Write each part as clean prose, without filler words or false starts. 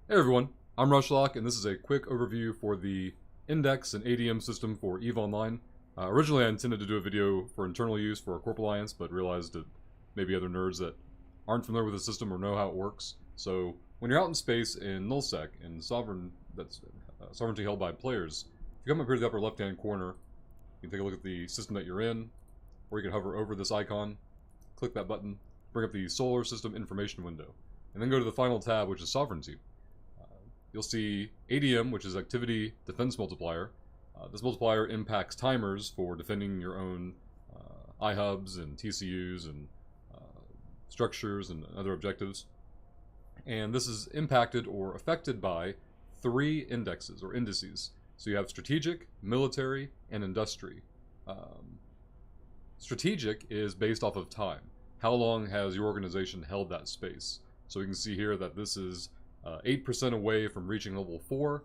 Hey everyone, I'm Rushlock, and this is a quick overview for the index and ADM system for EVE Online. Originally I intended to do a video for internal use for a Corp Alliance, but realized that maybe other nerds that aren't familiar with the system or know how it works. So when you're out in space in Null Sec and sovereignty held by players, if you come up here to the upper left hand corner, you can take a look at the system that you're in, or you can hover over this icon, click that button, bring up the solar system information window, and then go to the final tab, which is sovereignty. You'll see ADM, which is Activity Defense Multiplier. This multiplier impacts timers for defending your own iHubs and TCUs and structures and other objectives. And this is impacted or affected by 3 indexes or indices. So you have strategic, military, and industry. Strategic is based off of time. How long has your organization held that space? So we can see here that this is 8% away from reaching level 4.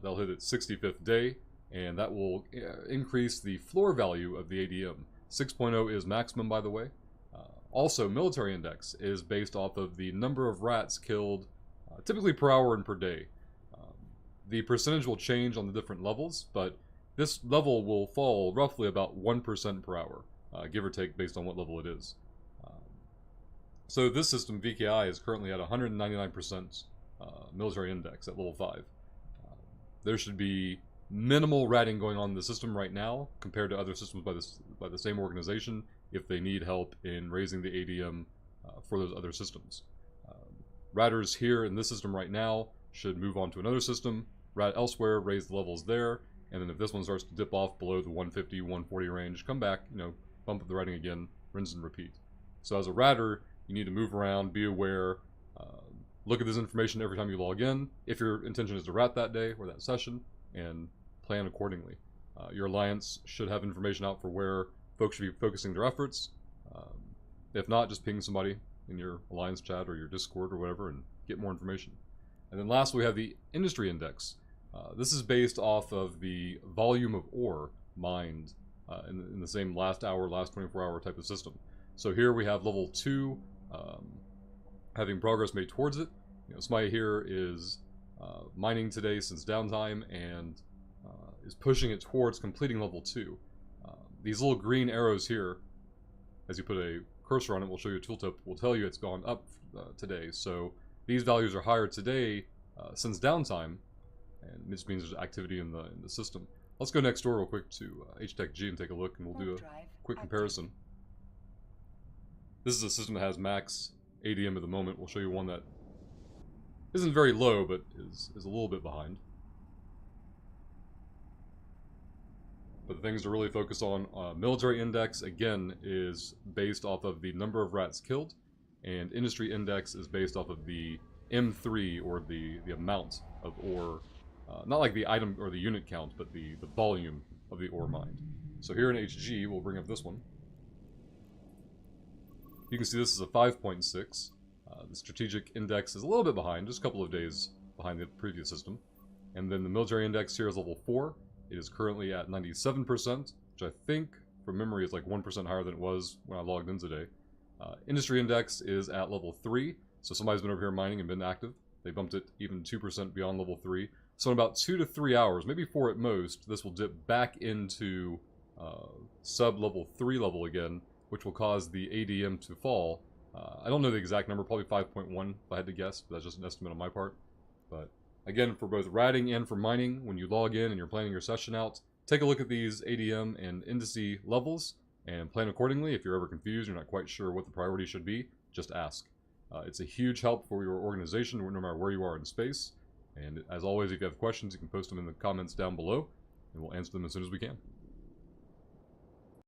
They'll hit its 65th day, and that will increase the floor value of the ADM. 6.0 is maximum, by the way. Also, military index is based off of the number of rats killed, typically per hour and per day. The percentage will change on the different levels, but this level will fall roughly about 1% per hour, give or take based on what level it is. So this system, VKI, is currently at 199% military index at level 5. There should be minimal ratting going on in the system right now compared to other systems by the same organization if they need help in raising the ADM for those other systems. Ratters here in this system right now should move on to another system, rat elsewhere, raise the levels there, and then if this one starts to dip off below the 150, 140 range, come back, bump up the rating again, rinse and repeat. So as a ratter, you need to move around, be aware, look at this information every time you log in, if your intention is to rat that day or that session, and plan accordingly. Your alliance should have information out for where folks should be focusing their efforts. If not, just ping somebody in your alliance chat or your Discord or whatever and get more information. And then last, we have the industry index. This is based off of the volume of ore mined in the same last 24-hour type of system. So here we have level 2 having progress made towards it. Somebody here is mining today since downtime and is pushing it towards completing level 2. These little green arrows here, as you put a cursor on it, will show you a tooltip, will tell you it's gone up today. So these values are higher today since downtime, and this means there's activity in the system. Let's go next door real quick to HTechG and take a look, and we'll do a quick comparison. This is a system that has max ADM at the moment. We'll show you one that isn't very low, but is a little bit behind. But the things to really focus on, military index, again, is based off of the number of rats killed, and industry index is based off of the M3, or the amount of ore, not like the item or the unit count, but the volume of the ore mined. So here in HG, we'll bring up this one. You can see this is a 5.6. The strategic index is a little bit behind, just a couple of days behind the previous system. And then the military index here is level 4. It is currently at 97%, which I think, from memory, is like 1% higher than it was when I logged in today. Industry index is at level 3, so somebody's been over here mining and been active. They bumped it even 2% beyond level 3. So in about 2 to 3 hours, maybe 4 at most, this will dip back into sub-level 3 level again, which will cause the ADM to fall. I don't know the exact number, probably 5.1 if I had to guess, but that's just an estimate on my part. But again, for both ratting and for mining, when you log in and you're planning your session out, take a look at these ADM and indice levels and plan accordingly. If you're ever confused, you're not quite sure what the priority should be, just ask. It's a huge help for your organization, no matter where you are in space. And as always, if you have questions, you can post them in the comments down below, and we'll answer them as soon as we can.